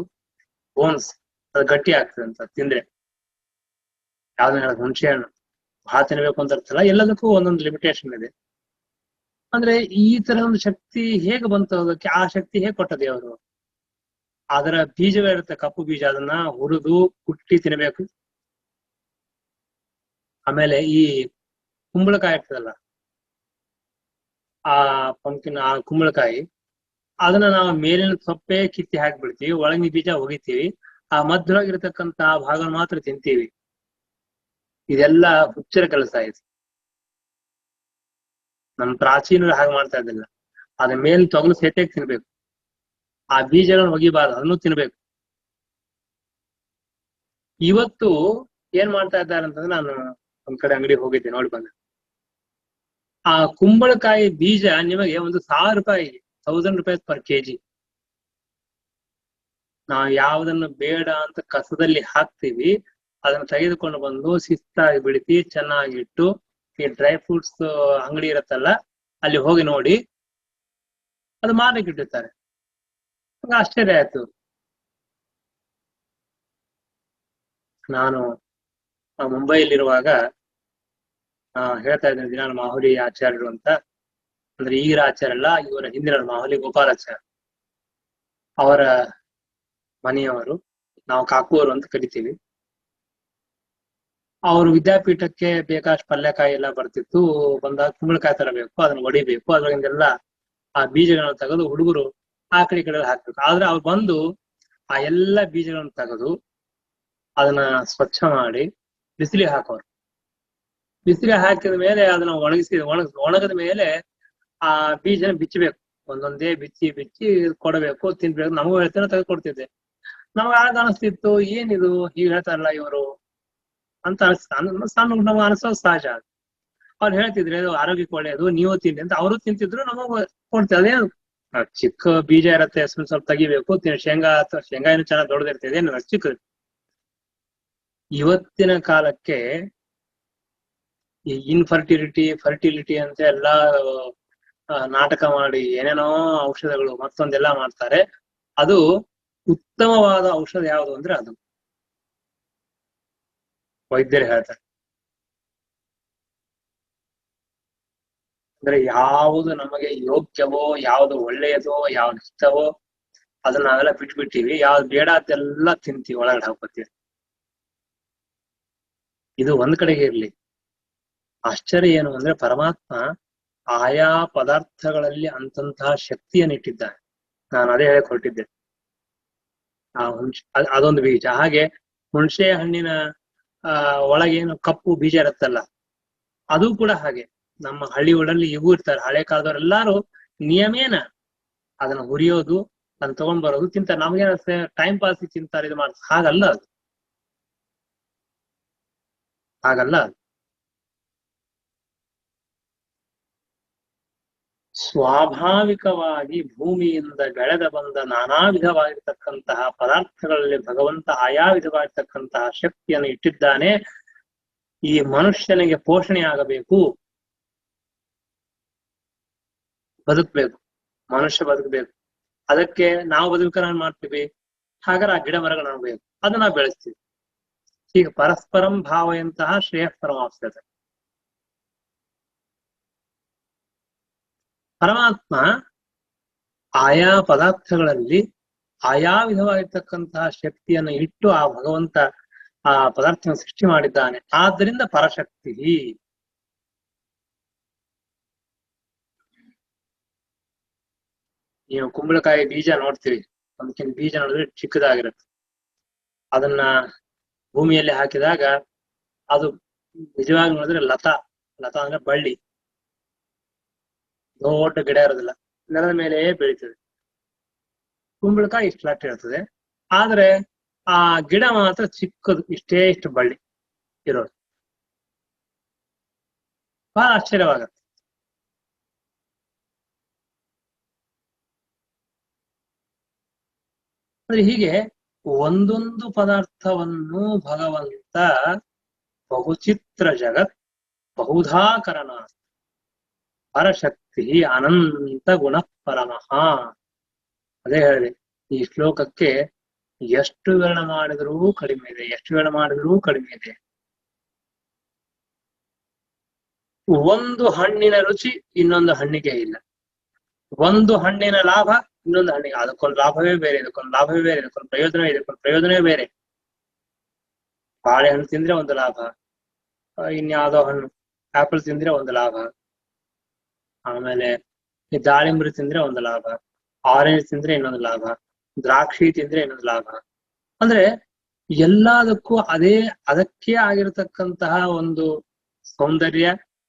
ಬೋನ್ಸ್, ಅದು ಗಟ್ಟಿ ಆಗ್ತದೆ ಅಂತ ತಿಂದ್ರೆ. ಯಾವ್ದನ್ನ ಹುಣಸೆ ಹಣ್ಣು ಬಹಳ ತಿನ್ಬೇಕು ಅಂತ ಇರ್ತಲ್ಲ, ಎಲ್ಲದಕ್ಕೂ ಒಂದೊಂದು ಲಿಮಿಟೇಷನ್ ಇದೆ. ಅಂದ್ರೆ ಈ ತರ ಒಂದು ಶಕ್ತಿ ಹೇಗೆ ಬಂತು? ಅದಕ್ಕೆ ಆ ಶಕ್ತಿ ಹೇಗೆ ಕೊಟ್ಟ ದೇವರು? ಅದರ ಬೀಜವೇ ಇರುತ್ತೆ, ಕಪ್ಪು ಬೀಜ, ಅದನ್ನ ಹುರಿದು ಕುಟ್ಟಿ ತಿನ್ಬೇಕು. ಆಮೇಲೆ ಈ ಕುಂಬಳಕಾಯಿ ಇರ್ತದಲ್ಲ, ಆ ಪಂಪ್ಕಿನ್, ಆ ಕುಂಬಳಕಾಯಿ, ಅದನ್ನ ನಾವು ಮೇಲಿನ ಸೊಪ್ಪೆ ಕಿತ್ತಿ ಹಾಕ್ಬಿಡ್ತೀವಿ, ಒಳಗಿನ ಬೀಜ ಒಗಿತೀವಿ, ಆ ಮಧ್ಯವಾಗಿರ್ತಕ್ಕಂಥ ಭಾಗ ಮಾತ್ರ ತಿಂತೀವಿ. ಇದೆಲ್ಲ ಹುಚ್ಚರ ಕೆಲಸ ಇದೆ. ನಮ್ ಪ್ರಾಚೀನರು ಹಾಗೆ ಮಾಡ್ತಾ ಇದ್ದಿಲ್ಲ. ಅದ್ರ ಮೇಲ್ ತೊಗಲು ಸೇತೆಗೆ ತಿನ್ಬೇಕು, ಆ ಬೀಜಗಳನ್ನು ಒಗಿಬಾರ್ದು, ಅದನ್ನು ತಿನ್ಬೇಕು. ಇವತ್ತು ಏನ್ ಮಾಡ್ತಾ ಇದ್ದಾರೆ ಅಂತಂದ್ರೆ, ನಾನು ಒಂದ್ ಕಡೆ ಅಂಗಡಿ ಹೋಗಿದ್ದೆ, ನೋಡಿ ಬಂದೆ. ಆ ಕುಂಬಳಕಾಯಿ ಬೀಜ ನಿಮಗೆ ಒಂದು 1000 ರೂಪಾಯಿ, 1000 ರೂಪಾಯಿ ಪರ್ ಕೆಜಿ. ನಾವು ಯಾವ್ದನ್ನು ಬೇಡ ಅಂತ ಕಸದಲ್ಲಿ ಹಾಕ್ತಿವಿ, ಅದನ್ನ ತೆಗೆದುಕೊಂಡು ಬಂದು ಶಿಸ್ತಾಗಿ ಬಿಡಿಸಿ ಚೆನ್ನಾಗಿಟ್ಟು, ಈ ಡ್ರೈ ಫ್ರೂಟ್ಸ್ ಅಂಗಡಿ ಇರತ್ತಲ್ಲ, ಅಲ್ಲಿ ಹೋಗಿ ನೋಡಿ, ಅದು ಮಾರಲಿಕ್ಕೆ ಇಟ್ಟಿರ್ತಾರೆ. ಆಶ್ಚರ್ಯ ಆಯ್ತು. ನಾನು ಮುಂಬೈಲಿರುವಾಗ ಹೇಳ್ತಾ ಇದ್ದೇನೆ ದಿನಾಲು ಮಾಹುಲಿ ಆಚಾರ್ಯರು ಅಂತ. ಅಂದ್ರೆ ಈಗಿನ ಆಚಾರ್ಯ ಅಲ್ಲ, ಇವರ ಹಿಂದಿನ ಮಾಹುಲಿ ಗೋಪಾಲಾಚಾರ್ಯ, ಅವರ ಮನೆಯವರು. ನಾವು ಕಾಕೂರು ಅಂತ ಕರಿತೀವಿ. ಅವರು ವಿದ್ಯಾಪೀಠಕ್ಕೆ ಬೇಕಾಷ್ಟು ಪಲ್ಯಕಾಯಿ ಎಲ್ಲ ಬರ್ತಿತ್ತು. ಬಂದಾಗ ಕುಂಬಳಕಾಯಿ ತರಬೇಕು, ಅದನ್ನ ಹೊಡಿಬೇಕು, ಅದ್ರೊಳಗಿಂದೆಲ್ಲ ಆ ಬೀಜಗಳನ್ನು ತೆಗೆದು ಹುಡುಗರು ಆ ಕಡೆ ಈ ಕಡೆ ಹಾಕ್ಬೇಕು. ಆದ್ರೆ ಅವ್ರು ಬಂದು ಆ ಎಲ್ಲ ಬೀಜಗಳನ್ನು ತೆಗೆದು ಅದನ್ನ ಸ್ವಚ್ಛ ಮಾಡಿ ಬಿಸಿಲಿಗೆ ಹಾಕೋರು. ಬಿಸಿಲಿಗೆ ಹಾಕಿದ ಮೇಲೆ ಅದನ್ನ ಒಣಗದ ಮೇಲೆ ಆ ಬೀಜನ ಬಿಚ್ಚಬೇಕು, ಒಂದೊಂದೇ ಬಿಚ್ಚಿ ಬಿಚ್ಚಿ ಕೊಡಬೇಕು, ತಿನ್ಬೇಕು. ನಮಗೂ ಹೇಳ್ತೇನೆ, ತೆಗೆದುಕೊಡ್ತಿದ್ದೆ. ನಮ್ಗೆ ಆಗ ಅನಿಸ್ತಿತ್ತು, ಏನಿದು ಹೀಗೆ ಹೇಳ್ತಾರಲ್ಲ ಇವರು ಅಂತ ಸಣ್ಣ ನಮ್ಗೆ ಅನಿಸೋದು ಸಹಜ. ಅವ್ರು ಹೇಳ್ತಿದ್ರೆ ಅದು ಆರೋಗ್ಯಕ್ಕೆ ಒಳ್ಳೆಯದು, ನೀವು ತಿನ್ನಿ ಅಂತ. ಅವರು ತಿಂತಿದ್ರು, ನಮಗ್ ಕೊಡ್ತೀವಿ. ಅದೇನು ಚಿಕ್ಕ ಬೀಜ ಇರತ್ತೆ, ಸ್ವಲ್ಪ ತೆಗಿಬೇಕು. ಶೇಂಗಾ ಏನು ಚೆನ್ನಾಗಿ ದೊಡ್ಡದಿರ್ತದೆ, ಏನು ಚಿಕ್ಕ. ಇವತ್ತಿನ ಕಾಲಕ್ಕೆ ಈ ಇನ್ಫರ್ಟಿಲಿಟಿ ಫರ್ಟಿಲಿಟಿ ಅಂತ ಎಲ್ಲಾ ನಾಟಕ ಮಾಡಿ ಏನೇನೋ ಔಷಧಗಳು ಮತ್ತೊಂದೆಲ್ಲ ಮಾಡ್ತಾರೆ. ಅದು ಉತ್ತಮವಾದ ಔಷಧ ಯಾವುದು ಅಂದ್ರೆ ಅದು ವೈದ್ಯರು ಹೇಳ್ತಾರೆ. ಅಂದ್ರೆ ಯಾವುದು ನಮಗೆ ಯೋಗ್ಯವೋ, ಯಾವುದು ಒಳ್ಳೆಯದೋ, ಯಾವ್ದು ಇಷ್ಟವೋ ಅದನ್ನ ನಾವೆಲ್ಲ ಬಿಟ್ಬಿಟ್ಟಿವಿ. ಯಾವ್ದು ಬೇಡ ಅದೆಲ್ಲ ತಿಂತೀವಿ, ಒಳಗಡೆ ಹಾಕೋತೀವಿ. ಇದು ಒಂದ್ ಕಡೆಗೆ ಇರ್ಲಿ. ಆಶ್ಚರ್ಯ ಏನು ಅಂದ್ರೆ ಪರಮಾತ್ಮ ಆಯಾ ಪದಾರ್ಥಗಳಲ್ಲಿ ಅಂತಂತಹ ಶಕ್ತಿಯನ್ನು ಇಟ್ಟಿದ್ದಾನೆ. ನಾನು ಅದೇ ಹೇಳಕ್ ಹೊರಟಿದ್ದೆ. ಆ ಹುಣಸೆ ಅದೊಂದು ಬೀಜ. ಹಾಗೆ ಹುಣಸೆ ಹಣ್ಣಿನ ಒಳಗೇನು ಕಪ್ಪು ಬೀಜ ಇರುತ್ತಲ್ಲ, ಅದು ಕೂಡ ಹಾಗೆ. ನಮ್ಮ ಹಳ್ಳಿ ಊರಲ್ಲಿ ಇವು ಇರ್ತಾರೆ, ಹಳೆ ಕಾಲದವರೆಲ್ಲಾರು ನಿಯಮೇನ ಅದನ್ನ ಹುರಿಯೋದು, ಅದನ್ನ ತಗೊಂಡ್ ಬರೋದು, ತಿಂತಾರೆ. ನಮ್ಗೆ ಟೈಮ್ ಪಾಸ್ ತಿಂತಾರೆ, ಇದು ಮಾಡ್ತಾರೆ. ಹಾಗಲ್ಲ ಅದು, ಹಾಗಲ್ಲ ಅದು. ಸ್ವಾಭಾವಿಕವಾಗಿ ಭೂಮಿಯಿಂದ ಬೆಳೆದ ಬಂದ ನಾನಾ ವಿಧವಾಗಿರ್ತಕ್ಕಂತಹ ಪದಾರ್ಥಗಳಲ್ಲಿ ಭಗವಂತ ಆಯಾ ವಿಧವಾಗಿರ್ತಕ್ಕಂತಹ ಶಕ್ತಿಯನ್ನು ಇಟ್ಟಿದ್ದಾನೆ. ಈ ಮನುಷ್ಯನಿಗೆ ಪೋಷಣೆ ಆಗಬೇಕು, ಬದುಕಬೇಕು, ಮನುಷ್ಯ ಬದುಕಬೇಕು. ಅದಕ್ಕೆ ನಾವು ಬದುಕನ್ನು ಮಾಡ್ತೀವಿ, ಹಾಗಾದ್ರೆ ಆ ಗಿಡ ಮರಗಳು ಬೇಕು, ಅದನ್ನ ನಾವು ಬೆಳೆಸ್ತೀವಿ. ಹೀಗೆ ಪರಸ್ಪರಂ ಭಾವಯಂತಹ ಶ್ರೇಯಸ್ಪರಮಾಪ್ಸ್ಯತೆ. ಪರಮಾತ್ಮ ಆಯಾ ಪದಾರ್ಥಗಳಲ್ಲಿ ಆಯಾ ವಿಧವಾಗಿರ್ತಕ್ಕಂತಹ ಶಕ್ತಿಯನ್ನು ಇಟ್ಟು ಆ ಭಗವಂತ ಆ ಪದಾರ್ಥನ ಸೃಷ್ಟಿ ಮಾಡಿದ್ದಾನೆ. ಆದ್ದರಿಂದ ಪರಶಕ್ತಿ. ನೀವು ಕುಂಬಳಕಾಯಿ ಬೀಜ ನೋಡ್ತೀವಿ, ಅದಕ್ಕಿಂತ ಬೀಜ ನೋಡಿದ್ರೆ ಚಿಕ್ಕದಾಗಿರುತ್ತೆ. ಅದನ್ನ ಭೂಮಿಯಲ್ಲಿ ಹಾಕಿದಾಗ ಅದು ನಿಜವಾಗಿ ನೋಡಿದ್ರೆ ಲತಾ ಅಂದ್ರೆ ಬಳ್ಳಿ, ದೊಡ್ಡ ಗಿಡ ಇರೋದಿಲ್ಲ, ನೆಲದ ಮೇಲೆ ಬೆಳೀತದೆ. ಕುಂಬಳಕಾಯಿ ಇಷ್ಟು ಲಟ್ಟ ಇರ್ತದೆ, ಆದ್ರೆ ಆ ಗಿಡ ಮಾತ್ರ ಚಿಕ್ಕದು, ಇಷ್ಟು ಬಳ್ಳಿ ಇರೋದು. ಬಹಳ ಆಶ್ಚರ್ಯವಾಗತ್ತೆ. ಅಂದ್ರೆ ಹೀಗೆ ಒಂದೊಂದು ಪದಾರ್ಥವನ್ನು ಭಗವಂತ ಬಹುಚಿತ್ರ ಜಗತ್ ಬಹುಧಾಕರಣ ಪರಶಕ್ತಿ ಅನಂತ ಗುಣ ಪರಮಃ. ಅದೇ ಹೇಳಿದೆ, ಈ ಶ್ಲೋಕಕ್ಕೆ ಎಷ್ಟು ವಿವರಣೆ ಮಾಡಿದ್ರೂ ಕಡಿಮೆ ಇದೆ, ಎಷ್ಟು ವಿವರಣೆ ಮಾಡಿದ್ರೂ ಕಡಿಮೆ ಇದೆ. ಒಂದು ಹಣ್ಣಿನ ರುಚಿ ಇನ್ನೊಂದು ಹಣ್ಣಿಗೆ ಇಲ್ಲ, ಒಂದು ಹಣ್ಣಿನ ಲಾಭ ಇನ್ನೊಂದು ಹಣ್ಣಿಗೆ, ಅದಕ್ಕೊಂದು ಲಾಭವೇ ಬೇರೆ, ಇದಕ್ಕೊಂದು ಲಾಭವೇ ಬೇರೆ, ಇದಕ್ಕೊಂದು ಪ್ರಯೋಜನ, ಇದಕ್ಕೊಂದು ಪ್ರಯೋಜನವೇ ಬೇರೆ. ಬಾಳೆಹಣ್ಣು ತಿಂದ್ರೆ ಒಂದು ಲಾಭ, ಇನ್ಯಾವುದೋ ಹಣ್ಣು ಆಪಲ್ ತಿಂದ್ರೆ ಒಂದು ಲಾಭ, ಆಮೇಲೆ ಈ ದಾಳಿಂಬ್ರಿ ತಿಂದ್ರೆ ಒಂದು ಲಾಭ, ಆರೆಂಜ್ ತಿಂದ್ರೆ ಇನ್ನೊಂದು ಲಾಭ, ದ್ರಾಕ್ಷಿ ತಿಂದ್ರೆ ಇನ್ನೊಂದು ಲಾಭ. ಅಂದ್ರೆ ಎಲ್ಲದಕ್ಕೂ ಅದಕ್ಕೆ ಆಗಿರತಕ್ಕಂತಹ ಒಂದು ಸೌಂದರ್ಯ,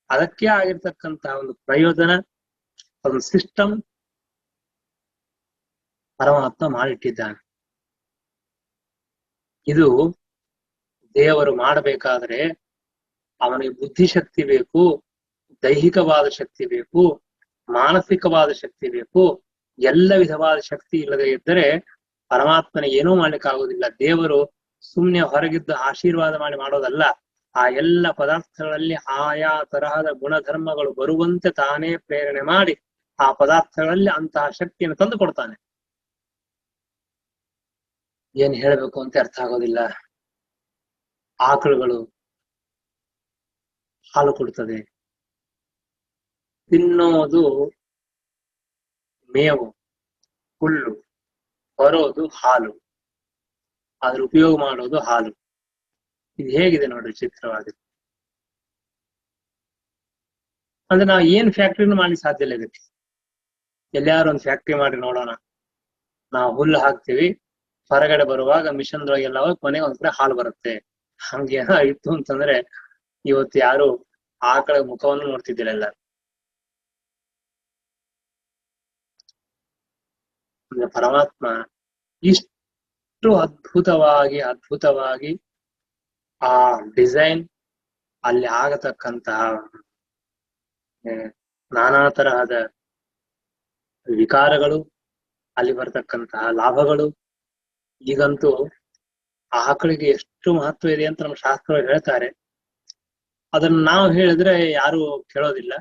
ಅದಕ್ಕೆ ಆಗಿರ್ತಕ್ಕಂತಹ ಒಂದು ಪ್ರಯೋಜನ, ಒಂದು ಸಿಸ್ಟಮ್ ಪರಮಾತ್ಮ ಮಾಡಿಟ್ಟಿದ್ದಾನೆ. ಇದು ದೇವರು ಮಾಡಬೇಕಾದ್ರೆ ಅವನಿಗೆ ಬುದ್ಧಿಶಕ್ತಿ ಬೇಕು, ದೈಹಿಕವಾದ ಶಕ್ತಿ ಬೇಕು, ಮಾನಸಿಕವಾದ ಶಕ್ತಿ ಬೇಕು. ಎಲ್ಲ ವಿಧವಾದ ಶಕ್ತಿ ಇಲ್ಲದೆ ಇದ್ದರೆ ಪರಮಾತ್ಮನಿಗೆ ಏನೂ ಮಾಡ್ಲಿಕ್ಕಾಗೋದಿಲ್ಲ. ದೇವರು ಸುಮ್ನೆ ಹೊರಗಿದ್ದು ಆಶೀರ್ವಾದ ಮಾಡೋದಲ್ಲ, ಆ ಎಲ್ಲ ಪದಾರ್ಥಗಳಲ್ಲಿ ಆಯಾ ತರಹದ ಗುಣಧರ್ಮಗಳು ಬರುವಂತೆ ತಾನೇ ಪ್ರೇರಣೆ ಮಾಡಿ ಆ ಪದಾರ್ಥಗಳಲ್ಲಿ ಅಂತಹ ಶಕ್ತಿಯನ್ನು ತಂದು ಕೊಡ್ತಾನೆ. ಏನ್ ಹೇಳ್ಬೇಕು ಅಂತ ಅರ್ಥ ಆಗೋದಿಲ್ಲ. ಆಕಳುಗಳು ಹಾಲು ಕೊಡ್ತದೆ, ತಿನ್ನೋದು ಮೇವು ಹುಲ್ಲು, ಬರೋದು ಹಾಲು, ಅದ್ರ ಉಪಯೋಗ ಮಾಡೋದು ಹಾಲು. ಇದು ಹೇಗಿದೆ ನೋಡ್ರಿ ಚಿತ್ರವಾಗಿ. ಅಂದ್ರೆ ನಾವು ಏನ್ ಫ್ಯಾಕ್ಟ್ರಿನೂ ಮಾಡ್ಲಿಕ್ಕೆ ಸಾಧ್ಯ ಇಲ್ಲ ಇದಕ್ಕೆ. ಎಲ್ಲಾರು ಒಂದು ಫ್ಯಾಕ್ಟ್ರಿ ಮಾಡಿ ನೋಡೋಣ. ನಾವು ಹುಲ್ಲು ಹಾಕ್ತಿವಿ, ಹೊರಗಡೆ ಬರುವಾಗ ಮಿಷನ್ದೊಳಗೆಲ್ಲ ಕೊನೆಗೆ ಒಂದ್ ಕಡೆ ಹಾಲು ಬರುತ್ತೆ. ಹಂಗೇನ ಇತ್ತು ಅಂತಂದ್ರೆ ಇವತ್ತು ಯಾರು ಆಕಳ ಮುಖವನ್ನು ನೋಡ್ತಿದ್ದಿಲ್ಲ ಎಲ್ಲ. ಅಂದ್ರೆ ಪರಮಾತ್ಮ ಇಷ್ಟು ಅದ್ಭುತವಾಗಿ ಆ ಡಿಸೈನ್, ಅಲ್ಲಿ ಆಗತಕ್ಕಂತಹ ನಾನಾ ತರಹದ ವಿಕಾರಗಳು, ಅಲ್ಲಿ ಬರತಕ್ಕಂತಹ ಲಾಭಗಳು. ಈಗಂತೂ ಆಕಳಿಗೆ ಎಷ್ಟು ಮಹತ್ವ ಇದೆ ಅಂತ ನಮ್ಮ ಶಾಸ್ತ್ರಗಳು ಹೇಳ್ತಾರೆ. ಅದನ್ನ ನಾವು ಹೇಳಿದ್ರೆ ಯಾರು ಕೇಳೋದಿಲ್ಲ.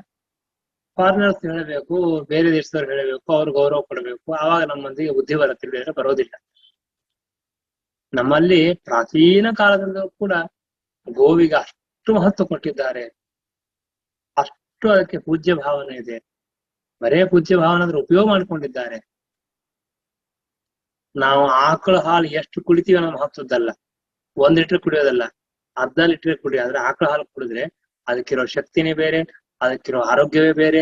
ಫಾರಿನರ್ಸ್ ಹೇಳಬೇಕು, ಬೇರೆ ದೇಶದವ್ರು ಹೇಳಬೇಕು, ಅವ್ರು ಗೌರವ ಕೊಡಬೇಕು, ಆವಾಗ ನಮ್ಮ ಮಂದಿಗೆ ಬುದ್ಧಿ ಬರುತ್ತಿಲ್ಲ, ಬರೋದಿಲ್ಲ. ನಮ್ಮಲ್ಲಿ ಪ್ರಾಚೀನ ಕಾಲದಿಂದ ಕೂಡ ಗೋವಿಗೆ ಅಷ್ಟು ಮಹತ್ವ ಕೊಟ್ಟಿದ್ದಾರೆ, ಅಷ್ಟು ಅದಕ್ಕೆ ಪೂಜ್ಯ ಭಾವನೆ ಇದೆ. ಬರೇ ಪೂಜ್ಯ ಭಾವನೆ ಅಂದ್ರೆ ಉಪಯೋಗ ಮಾಡಿಕೊಂಡಿದ್ದಾರೆ. ನಾವು ಆಕಳ ಹಾಲು ಎಷ್ಟು ಕುಡಿತೀವಿ ಅನ್ನೋ ಮಹತ್ವದ್ದಲ್ಲ, 1 ಲೀಟರ್ ಕುಡಿಯೋದಲ್ಲ, 10 ಲೀಟರ್ ಕುಡಿಯ. ಆದ್ರೆ ಆಕಳ ಹಾಲು ಕುಡಿದ್ರೆ ಅದಕ್ಕಿರೋ ಶಕ್ತಿನೇ ಬೇರೆ, ಅದಕ್ಕಿರೋ ಆರೋಗ್ಯವೇ ಬೇರೆ.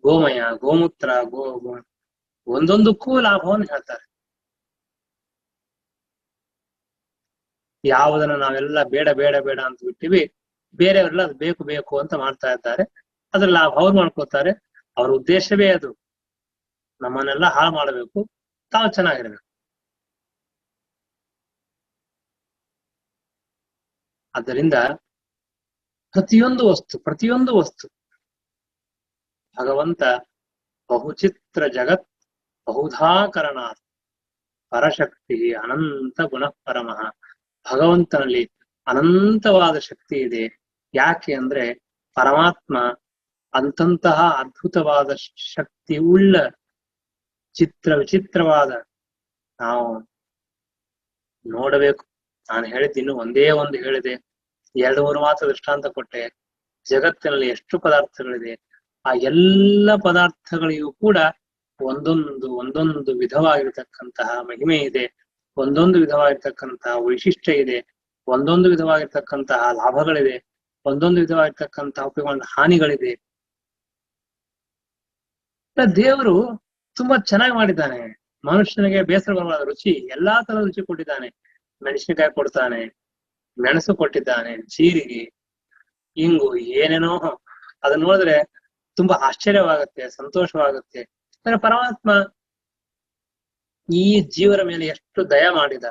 ಗೋಮಯ, ಗೋಮೂತ್ರ, ಒಂದೊಂದಕ್ಕೂ ಲಾಭವನ್ನು ಹೇಳ್ತಾರೆ. ಯಾವುದನ್ನ ನಾವೆಲ್ಲ ಬೇಡ ಬೇಡ ಬೇಡ ಅಂತ ಬಿಟ್ಟಿವಿ, ಬೇರೆಯವರೆಲ್ಲ ಅದು ಬೇಕು ಬೇಕು ಅಂತ ಮಾಡ್ತಾ ಇದ್ದಾರೆ. ಅದ್ರ ಲಾಭ ಅವ್ರು ಮಾಡ್ಕೋತಾರೆ. ಅವ್ರ ಉದ್ದೇಶವೇ ಅದು, ನಮ್ಮನ್ನೆಲ್ಲ ಹಾಳು ಮಾಡಬೇಕು, ತಾವು ಚೆನ್ನಾಗಿರ್ಬೇಕು. ಆದ್ದರಿಂದ ಪ್ರತಿಯೊಂದು ವಸ್ತು ಭಗವಂತ ಬಹುಚಿತ್ರ ಜಗತ್ ಬಹುಧಾಕರಣ ಪರಶಕ್ತಿ ಅನಂತ ಗುಣಃ ಪರಮಃ. ಭಗವಂತನಲ್ಲಿ ಅನಂತವಾದ ಶಕ್ತಿ ಇದೆ. ಯಾಕೆ ಅಂದ್ರೆ ಪರಮಾತ್ಮ ಅಂತಂತಹ ಅದ್ಭುತವಾದ ಶಕ್ತಿ ಉಳ್ಳ ವಿಚಿತ್ರವಾದ ನಾವು ನೋಡಬೇಕು. ನಾನು ಹೇಳಿದ್ದು ಒಂದೇ ಒಂದು ಹೇಳಿದೆ, 2-3 ಮಾತ್ರ ದೃಷ್ಟಾಂತ ಕೊಟ್ಟೆ. ಜಗತ್ತಿನಲ್ಲಿ ಎಷ್ಟು ಪದಾರ್ಥಗಳಿದೆ, ಆ ಎಲ್ಲ ಪದಾರ್ಥಗಳಿಗೂ ಕೂಡ ಒಂದೊಂದು ವಿಧವಾಗಿರ್ತಕ್ಕಂತಹ ಮಹಿಮೆ ಇದೆ, ಒಂದೊಂದು ವಿಧವಾಗಿರ್ತಕ್ಕಂತಹ ವೈಶಿಷ್ಟ್ಯ ಇದೆ, ಒಂದೊಂದು ವಿಧವಾಗಿರ್ತಕ್ಕಂತಹ ಲಾಭಗಳಿದೆ, ಒಂದೊಂದು ವಿಧವಾಗಿರ್ತಕ್ಕಂತಹ ಉಪಯೋಗ ಹಾನಿಗಳಿದೆ. ದೇವರು ತುಂಬಾ ಚೆನ್ನಾಗಿ ಮಾಡಿದ್ದಾನೆ. ಮನುಷ್ಯನಿಗೆ ಬೇಸರ ಬರಬಾರದು ರುಚಿ, ಎಲ್ಲಾ ತರದ ರುಚಿ ಕೊಟ್ಟಿದ್ದಾನೆ. ಮೆಣಸಿನಕಾಯಿ ಕೊಡ್ತಾನೆ, ಮೆಣಸು ಕೊಟ್ಟಿದ್ದಾನೆ, ಜೀರಿಗೆ, ಇಂಗು, ಏನೇನೋ. ಅದನ್ನ ನೋಡಿದ್ರೆ ತುಂಬಾ ಆಶ್ಚರ್ಯವಾಗುತ್ತೆ, ಸಂತೋಷವಾಗುತ್ತೆ. ಅಂದ್ರೆ ಪರಮಾತ್ಮ ಈ ಜೀವನ ಮೇಲೆ ಎಷ್ಟು ದಯ ಮಾಡಿದ,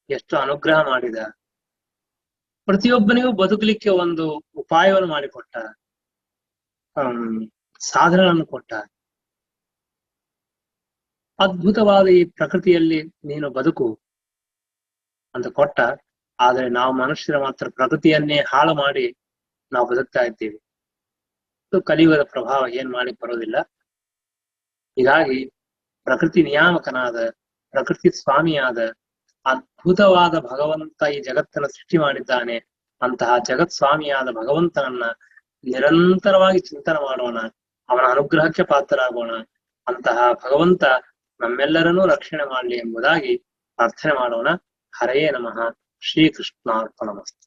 ಎಷ್ಟು ಅನುಗ್ರಹ ಮಾಡಿದ. ಪ್ರತಿಯೊಬ್ಬನಿಗೂ ಬದುಕಲಿಕ್ಕೆ ಒಂದು ಉಪಾಯವನ್ನು ಮಾಡಿಕೊಟ್ಟ, ಸಾಧನಗಳನ್ನು ಕೊಟ್ಟ. ಅದ್ಭುತವಾದ ಈ ಪ್ರಕೃತಿಯಲ್ಲಿ ನೀನು ಬದುಕು ಅಂತ ಕೊಟ್ಟ. ಆದ್ರೆ ನಾವು ಮನುಷ್ಯರ ಮಾತ್ರ ಪ್ರಕೃತಿಯನ್ನೇ ಹಾಳು ಮಾಡಿ ನಾವು ಬದುಕ್ತಾ ಇದ್ದೀವಿ. ಕಲಿಯುಗದ ಪ್ರಭಾವ ಏನ್ ಮಾಡಿ ಬರೋದಿಲ್ಲ. ಹೀಗಾಗಿ ಪ್ರಕೃತಿ ನಿಯಾಮಕನಾದ, ಪ್ರಕೃತಿ ಸ್ವಾಮಿಯಾದ ಅದ್ಭುತವಾದ ಭಗವಂತ ಈ ಜಗತ್ತನ್ನ ಸೃಷ್ಟಿ ಮಾಡಿದ್ದಾನೆ. ಅಂತಹ ಜಗತ್ ಸ್ವಾಮಿಯಾದ ಭಗವಂತನನ್ನ ನಿರಂತರವಾಗಿ ಚಿಂತನೆ ಮಾಡೋಣ, ಅವನ ಅನುಗ್ರಹಕ್ಕೆ ಪಾತ್ರರಾಗೋಣ. ಅಂತಹ ಭಗವಂತ ನಮ್ಮೆಲ್ಲರನ್ನೂ ರಕ್ಷಣೆ ಮಾಡಲಿ ಎಂಬುದಾಗಿ ಪ್ರಾರ್ಥನೆ ಮಾಡೋಣ. ಹರಯೇ ನಮಃ. ಶ್ರೀಕೃಷ್ಣಾರ್ಪಣಮಸ್ತು.